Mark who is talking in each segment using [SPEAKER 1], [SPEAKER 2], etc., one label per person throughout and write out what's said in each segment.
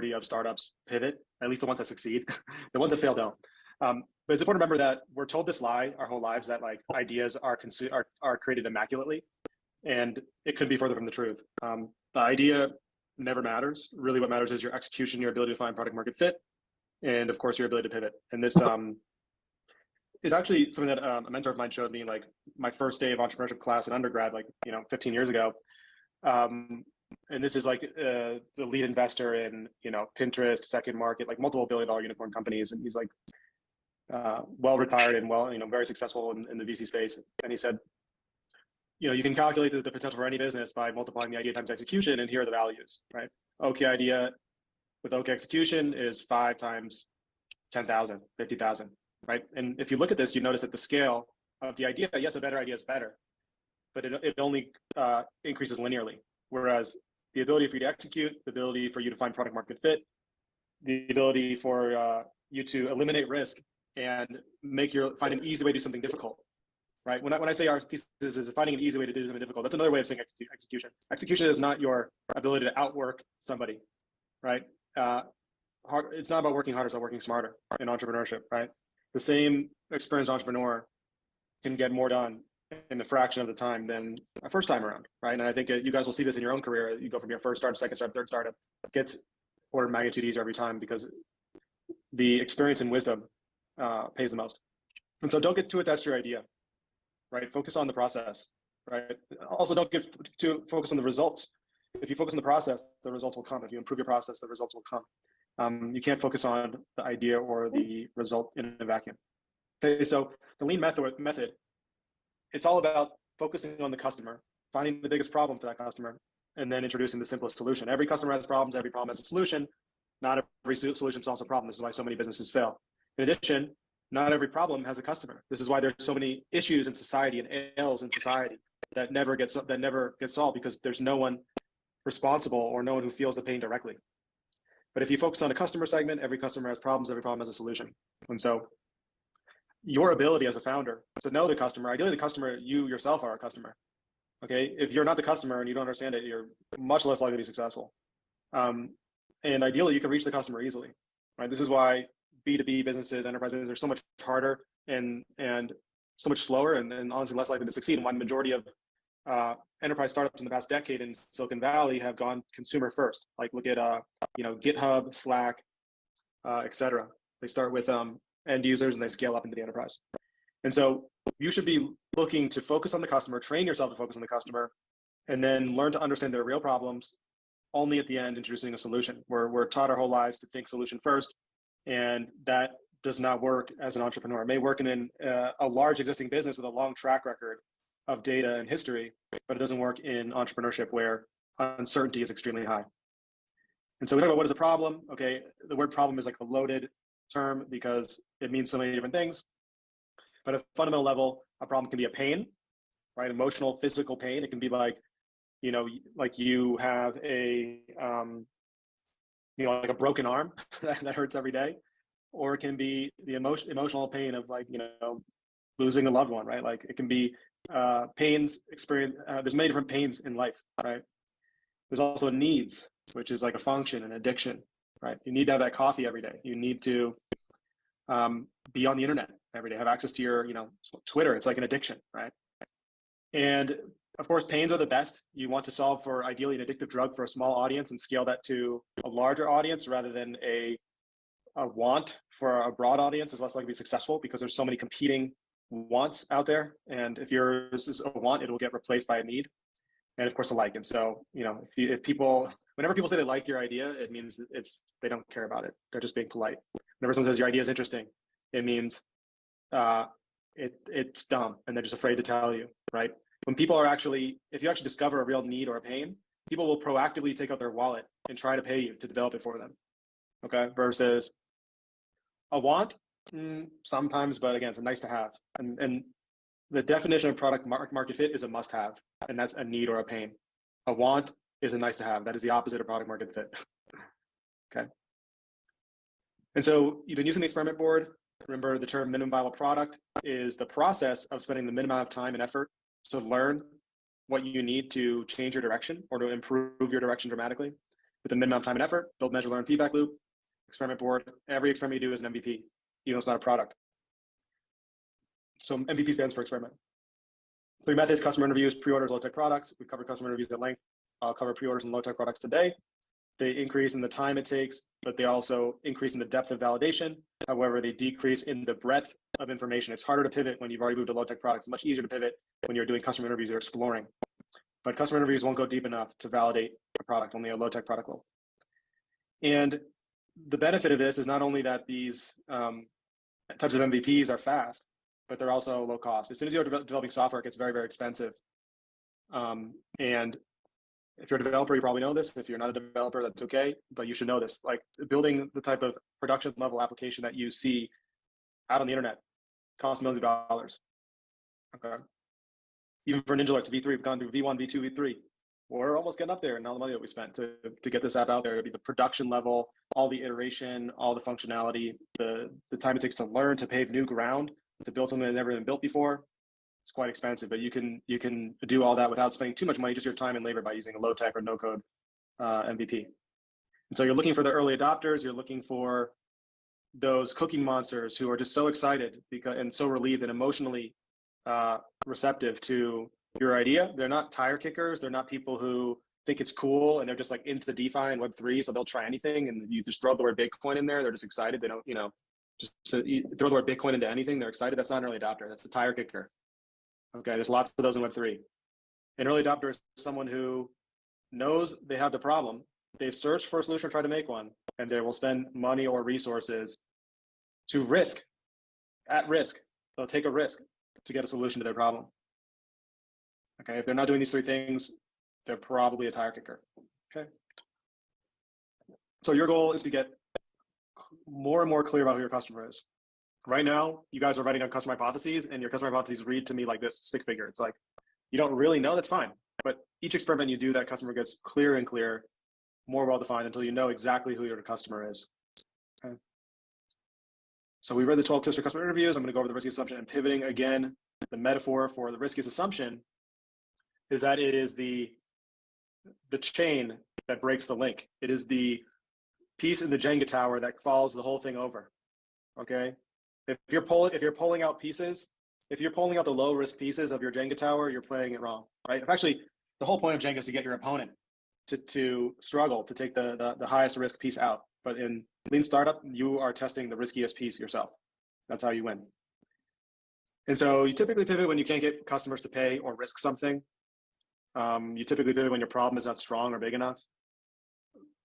[SPEAKER 1] majority of startups pivot, at least the ones that succeed. The ones that fail don't. But it's important to remember that we're told this lie our whole lives, that like ideas are created immaculately, and it couldn't be further from the truth. The idea never matters. Really what matters is your execution, your ability to find product market fit, and of course your ability to pivot. And this is actually something that a mentor of mine showed me, like my first day of entrepreneurship class in undergrad, like 15 years ago. And this is like the lead investor in Pinterest, Second Market, like multiple billion-dollar unicorn companies, and he's like well retired and very successful in the VC space. And he said, you can calculate the potential for any business by multiplying the idea times execution, and here are the values, right? Okay idea with okay execution is 5 times 10,000, 50,000, right? And if you look at this, you notice that the scale of the idea, yes, a better idea is better, but it only increases linearly. Whereas the ability for you to execute, the ability for you to find product market fit, the ability for you to eliminate risk and find an easy way to do something difficult, right? When I say our thesis is finding an easy way to do something difficult, that's another way of saying execution. Execution is not your ability to outwork somebody, right? It's not about working harder, it's about working smarter in entrepreneurship, right? The same experienced entrepreneur can get more done in a fraction of the time than a first time around, right? And I think you guys will see this in your own career. You go from your first startup, second startup, third startup, it gets order of magnitude easier every time because the experience and wisdom pays the most. And so don't get too attached to your idea, right? Focus on the process, right? Also, don't get too focused on the results. If you focus on the process, the results will come. If you improve your process, the results will come. You can't focus on the idea or the result in a vacuum. Okay, so the lean method, it's all about focusing on the customer, finding the biggest problem for that customer, and then introducing the simplest solution. Every customer has problems, every problem has a solution. Not every solution solves a problem. This is why so many businesses fail. In addition, not every problem has a customer. This is why there's so many issues in society and ails in society that never get solved, because there's no one responsible or no one who feels the pain directly. But if you focus on a customer segment, every customer has problems, every problem has a solution. And so your ability as a founder to know the customer, ideally the customer, you yourself are a customer. Okay, if you're not the customer and you don't understand it, you're much less likely to be successful. And ideally, you can reach the customer easily, right? This is why B2B businesses, enterprise businesses are so much harder and so much slower and honestly less likely to succeed. And why the majority of enterprise startups in the past decade in Silicon Valley have gone consumer first. Like look at GitHub, Slack, etc. They start with end users and they scale up into the enterprise. And so you should be looking to focus on the customer, train yourself to focus on the customer, and then learn to understand their real problems. Only at the end introducing a solution. We're taught our whole lives to think solution first, and that does not work as an entrepreneur. It may work in a large existing business with a long track record of data and history, but it doesn't work in entrepreneurship where uncertainty is extremely high. And so we talk about what is a problem. Okay, the word problem is like a loaded term because it means so many different things. But at a fundamental level, a problem can be a pain, right? Emotional, physical pain. It can be like, like you have a, like a broken arm that hurts every day, or it can be the emotional pain of like, losing a loved one, right? Like it can be pains experience. There's many different pains in life, right? There's also needs, which is like a function, an addiction, right? You need to have that coffee every day. You need to be on the internet every day, have access to your, Twitter. It's like an addiction, right? And of course, pains are the best. You want to solve for ideally an addictive drug for a small audience and scale that to a larger audience rather than a want for a broad audience is less likely to be successful because there's so many competing wants out there. And if yours is a want, it will get replaced by a need. And of course, a like. And so, if people, whenever people say they like your idea, it means they don't care about it. They're just being polite. Whenever someone says your idea is interesting, it means it's dumb and they're just afraid to tell you, right? When people are if you actually discover a real need or a pain, people will proactively take out their wallet and try to pay you to develop it for them. Okay, versus a want, sometimes, but again, it's a nice to have. And the definition of product market fit is a must have, and that's a need or a pain. A want is a nice to have. That is the opposite of product market fit. Okay. And so you've been using the experiment board. Remember, the term minimum viable product is the process of spending the minimum amount of time and effort to learn what you need to change your direction or to improve your direction dramatically. with a minimum of time and effort, build, measure, learn, feedback loop, experiment board. Every experiment you do is an MVP, even though it's not a product. So MVP stands for experiment. 3 methods: customer interviews, pre-orders, low-tech products. We covered customer interviews at length. I'll cover pre-orders and low-tech products today. They increase in the time it takes, but they also increase in the depth of validation. However, they decrease in the breadth of information. It's harder to pivot when you've already moved to low-tech products. It's much easier to pivot when you're doing customer interviews or exploring. But customer interviews won't go deep enough to validate a product, only a low-tech product will. And the benefit of this is not only that these types of MVPs are fast, but they're also low cost. As soon as you're developing software, it gets very, very expensive. And if you're a developer, you probably know this. If you're not a developer, that's okay, but you should know this. Like, building the type of production level application that you see out on the internet costs millions of dollars. Okay. Even for Ninja Alerts V3, we've gone through V1, V2, V3. We're almost getting up there, and all the money that we spent to get this app out there, it'll be the production level, all the iteration, all the functionality, the time it takes to learn, to pave new ground, to build something that never been built before. It's quite expensive, but you can do all that without spending too much money, just your time and labor, by using a low tech or no code MVP. And so you're looking for the early adopters. You're looking for those cookie monsters who are just so excited and so relieved and emotionally receptive to your idea. They're not tire kickers. They're not people who think it's cool and they're just like into DeFi and Web3, so they'll try anything. And you just throw the word Bitcoin in there, they're just excited. They don't, just so you throw the word Bitcoin into anything, they're excited. That's not an early adopter. That's a tire kicker. Okay, there's lots of those in Web3. An early adopter is someone who knows they have the problem. They've searched for a solution or tried to make one, and they will spend money or resources to risk. They'll take a risk to get a solution to their problem. Okay, if they're not doing these 3 things, they're probably a tire kicker. Okay. So your goal is to get more and more clear about who your customer is. Right now, you guys are writing down customer hypotheses, and your customer hypotheses read to me like this stick figure. It's like, you don't really know, that's fine. But each experiment you do, that customer gets clearer and clearer, more well-defined, until you know exactly who your customer is. Okay. So we read the 12 tips for customer interviews. I'm going to go over the riskiest assumption and pivoting again. The metaphor for the riskiest assumption is that it is the chain that breaks the link. It is the piece in the Jenga tower that follows the whole thing over. Okay. If you're pulling out pieces, if you're pulling out the low risk pieces of your Jenga tower, you're playing it wrong, right? If actually, the whole point of Jenga is to get your opponent to struggle to take the highest risk piece out. But in lean startup, you are testing the riskiest piece yourself. That's how you win. And so you typically pivot when you can't get customers to pay or risk something. You typically pivot when your problem is not strong or big enough,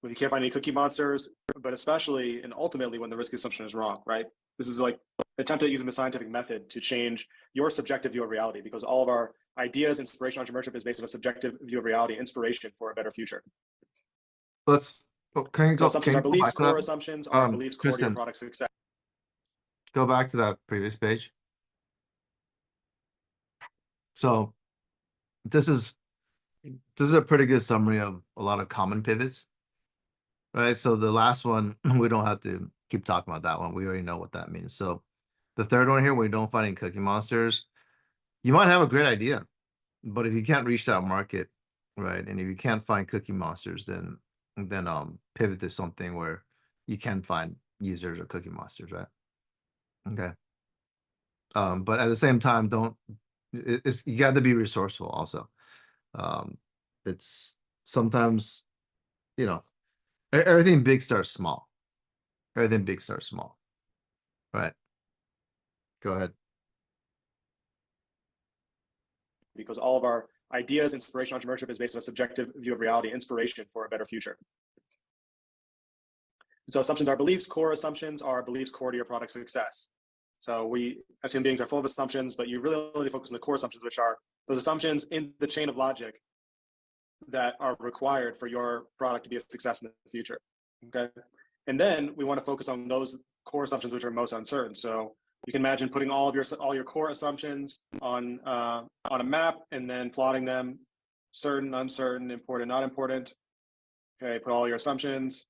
[SPEAKER 1] when you can't find any cookie monsters, but especially and ultimately when the risk assumption is wrong, right? This is like an attempt at using the scientific method to change your subjective view of reality, because all of our ideas, inspiration, entrepreneurship is based on a subjective view of reality, inspiration for a better future. Assumptions are beliefs, core assumptions are beliefs, core to your product success.
[SPEAKER 2] Go back to that previous page. So this is a pretty good summary of a lot of common pivots, right? So the last one, we don't have to keep talking about that one. We already know what that means. So the third one here, where you don't find any cookie monsters, you might have a great idea, but if you can't reach that market, right, and if you can't find cookie monsters, then pivot to something where you can find users or cookie monsters, right? Okay. But at the same time, you got to be resourceful also. It's sometimes, everything big starts small. Everything big starts small. Right. Go ahead.
[SPEAKER 1] Because all of our ideas, inspiration, entrepreneurship is based on a subjective view of reality, inspiration for a better future. So assumptions are beliefs, core assumptions are beliefs core to your product success. So we, as human beings, are full of assumptions, but you really only focus on the core assumptions, which are those assumptions in the chain of logic that are required for your product to be a success in the future. Okay. And then we want to focus on those core assumptions which are most uncertain. So you can imagine putting all your core assumptions on a map and then plotting them: certain, uncertain, important, not important. Okay, put all your assumptions.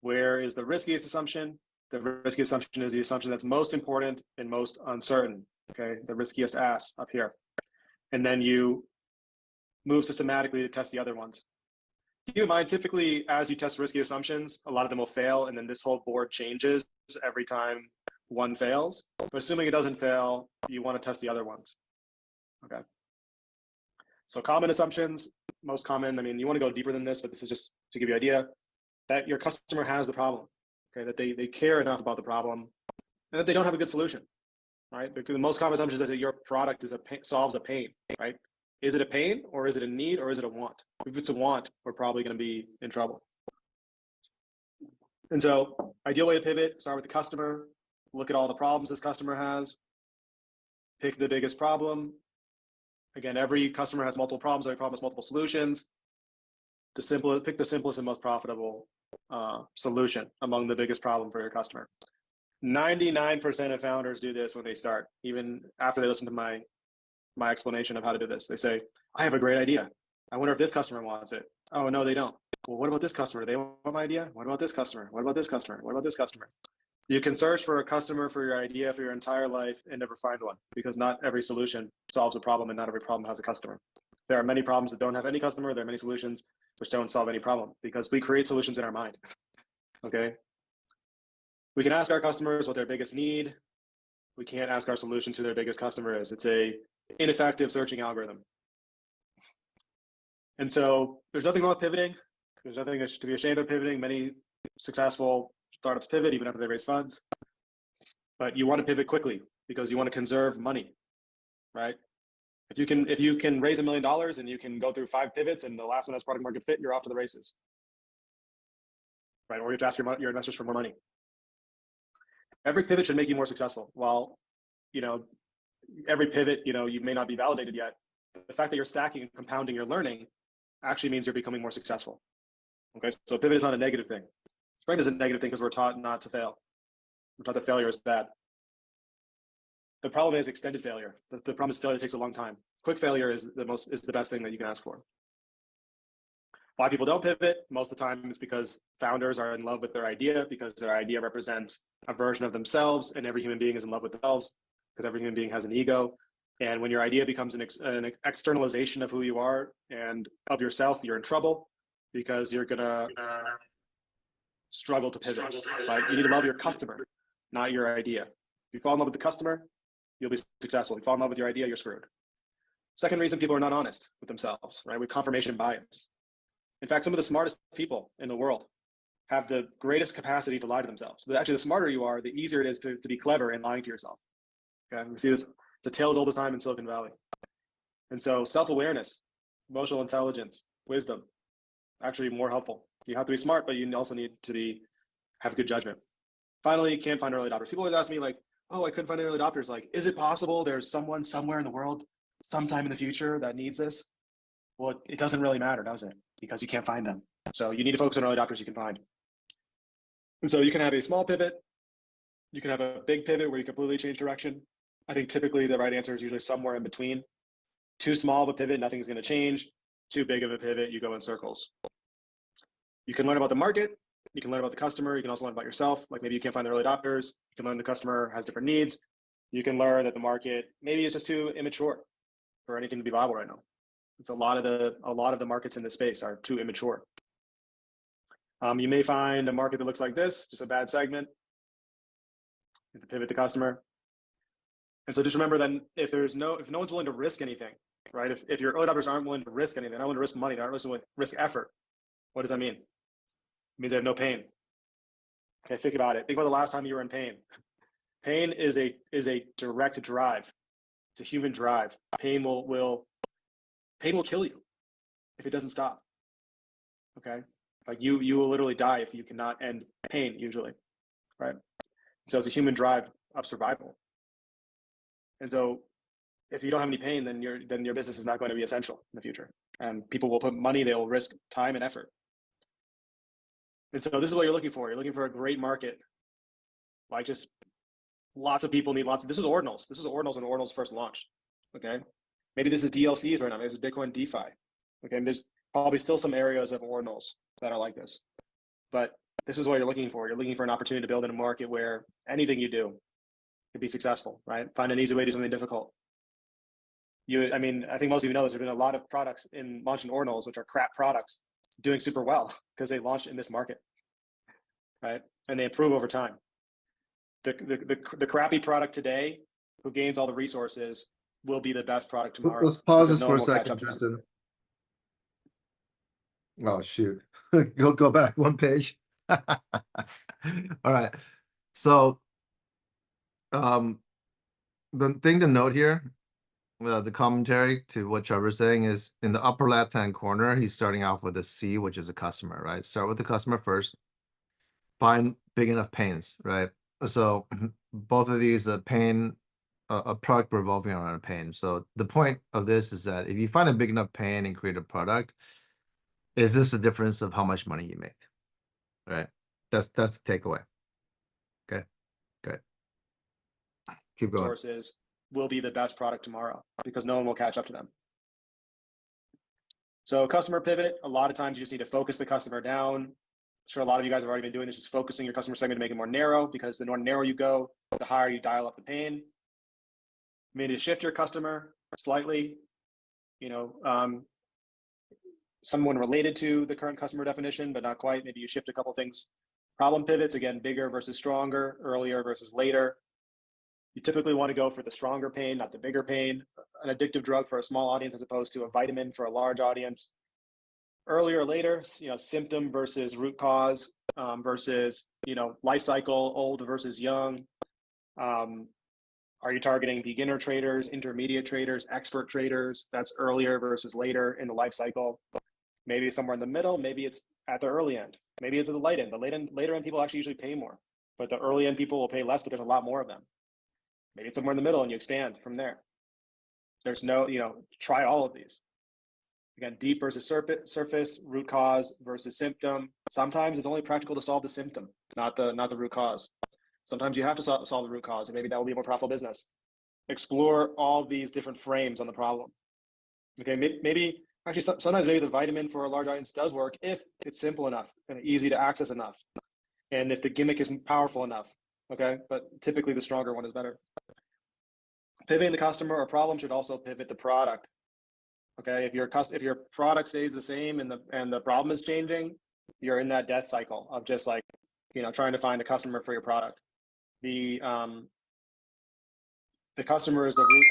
[SPEAKER 1] Where is the riskiest assumption? The riskiest assumption is the assumption that's most important and most uncertain. Okay, the riskiest ass up here. And then you move systematically to test the other ones. keep in mind, typically, as you test risky assumptions, a lot of them will fail, and then this whole board changes every time one fails. But assuming it doesn't fail, you want to test the other ones. Okay. So common assumptions, most common, I mean, you want to go deeper than this, but this is just to give you an idea that your customer has the problem, okay, that they care enough about the problem and that they don't have a good solution, right? Because the most common assumption is that your product solves a pain, right? Is it a pain or is it a need or is it a want? If it's a want, we're probably going to be in trouble. And so ideal way to pivot, start with the customer, look at all the problems this customer has, pick the biggest problem. Again, every customer has multiple problems, every problem has multiple solutions. Pick the simplest and most profitable solution among the biggest problem for your customer. 99% of founders do this when they start, even after they listen to my explanation of how to do this. They say, I have a great idea. I wonder if this customer wants it. Oh, no, they don't. Well, what about this customer? They want my idea? What about this customer? What about this customer? What about this customer? You can search for a customer for your idea for your entire life and never find one, because not every solution solves a problem and not every problem has a customer. There are many problems that don't have any customer. There are many solutions which don't solve any problem because we create solutions in our mind. Okay. We can ask our customers what their biggest need. We can't ask our solutions who their biggest customer is. It's a ineffective searching algorithm. And so there's nothing wrong with pivoting. There's nothing to be ashamed of pivoting. Many successful startups pivot even after they raise funds. But you want to pivot quickly because you want to conserve money, right? If you can raise $1 million and you can go through 5 pivots and the last one has product market fit, you're off to the races, right? Or you have to ask your investors for more money. Every pivot should make you more successful. While, every pivot, you may not be validated yet. The fact that you're stacking and compounding your learning actually means you're becoming more successful. Okay, so pivot is not a negative thing. Sprint is a negative thing because we're taught not to fail. We're taught that failure is bad. The problem is extended failure. The problem is failure takes a long time. Quick failure is the best thing that you can ask for. Why people don't pivot? Most of the time it's because founders are in love with their idea, because their idea represents a version of themselves, and every human being is in love with themselves because every human being has an ego. And when your idea becomes an externalization of who you are and of yourself, you're in trouble because you're gonna struggle to pivot. Right? You need to love your customer, not your idea. If you fall in love with the customer, you'll be successful. If you fall in love with your idea, you're screwed. Second reason people are not honest with themselves, right? With confirmation bias. In fact, some of the smartest people in the world have the greatest capacity to lie to themselves. But actually, the smarter you are, the easier it is to be clever in lying to yourself. Okay, we see this. It's a tale as old as time in Silicon Valley. And so self-awareness, emotional intelligence, wisdom, actually more helpful. You have to be smart, but you also need to have good judgment. Finally, you can't find early adopters. People always ask me like, oh, I couldn't find early adopters. Like, is it possible there's someone somewhere in the world sometime in the future that needs this? Well, it doesn't really matter, does it? Because you can't find them. So you need to focus on early adopters you can find. And so you can have a small pivot. You can have a big pivot where you completely change direction. I think typically the right answer is usually somewhere in between. Too small of a pivot, nothing's going to change. Too big of a pivot, you go in circles. You can learn about the market. You can learn about the customer. You can also learn about yourself. Like maybe you can't find the early adopters. You can learn the customer has different needs. You can learn that the market maybe is just too immature for anything to be viable right now. It's a lot of the markets in this space are too immature. You may find a market that looks like this, just a bad segment. You have to pivot the customer. And so just remember then, if no one's willing to risk anything, right? If your early adopters aren't willing to risk anything, they're not willing to risk money, they're not willing to risk effort. What does that mean? It means they have no pain. Okay, think about it. Think about the last time you were in pain. Pain is a direct drive. It's a human drive. Pain will kill you if it doesn't stop. Okay, like you will literally die if you cannot end pain usually, right? So it's a human drive of survival. And so if you don't have any pain, then your business is not going to be essential in the future. And people will put money, they will risk time and effort. And so this is what you're looking for. You're looking for a great market. Like just lots of people need this is ordinals. This is ordinals when ordinals first launched. Okay. Maybe this is DLCs right now. Maybe this is Bitcoin DeFi. Okay. And there's probably still some areas of ordinals that are like this. But this is what you're looking for. You're looking for an opportunity to build in a market where anything you do can be successful, right? Find an easy way to do something difficult. I think most of you know this. There's been a lot of products in launching ordinals, which are crap products doing super well because they launched in this market, right? And they improve over time. The crappy product today, who gains all the resources, will be the best product tomorrow
[SPEAKER 2] Let's pause
[SPEAKER 1] because
[SPEAKER 2] this
[SPEAKER 1] no
[SPEAKER 2] for
[SPEAKER 1] one
[SPEAKER 2] a
[SPEAKER 1] will catch
[SPEAKER 2] second,
[SPEAKER 1] up to them.
[SPEAKER 2] Tristan. Oh shoot. Go back one page. All right. So the thing to note here, the commentary to what Trevor's saying is in the upper left-hand corner, he's starting off with a C, which is a customer, right? Start with the customer first. Find big enough pains, right? So both of these, a pain, a product revolving around a pain. So the point of this is that if you find a big enough pain and create a product, is this the difference of how much money you make? Right? That's the takeaway. Okay, good. Keep going.
[SPEAKER 1] Resources will be the best product tomorrow because no one will catch up to them. So customer pivot, a lot of times you just need to focus the customer down. I'm sure a lot of you guys have already been doing this, just focusing your customer segment to make it more narrow, because the more narrow you go, the higher you dial up the pain. Maybe to shift your customer slightly, someone related to the current customer definition, but not quite. Maybe you shift a couple things. Problem pivots, again, bigger versus stronger, earlier versus later. You typically want to go for the stronger pain, not the bigger pain. An addictive drug for a small audience as opposed to a vitamin for a large audience. Earlier or later, symptom versus root cause, versus, life cycle, old versus young. Are you targeting beginner traders, intermediate traders, expert traders? That's earlier versus later in the life cycle. Maybe somewhere in the middle, maybe it's at the early end, maybe it's at the late end. Later end people actually usually pay more, but the early end people will pay less, but there's a lot more of them. Maybe it's somewhere in the middle and you expand from there. There's no, try all of these. Again, deep versus surface, root cause versus symptom. Sometimes it's only practical to solve the symptom, not the root cause. Sometimes you have to solve the root cause, and maybe that will be a more profitable business. Explore all these different frames on the problem. Okay, maybe actually sometimes maybe the vitamin for a large audience does work if it's simple enough and easy to access enough, and if the gimmick is powerful enough. Okay, but typically the stronger one is better. Pivoting the customer or problem should also pivot the product. Okay, if your product stays the same and the problem is changing, you're in that death cycle of just like, trying to find a customer for your product. The customer is the root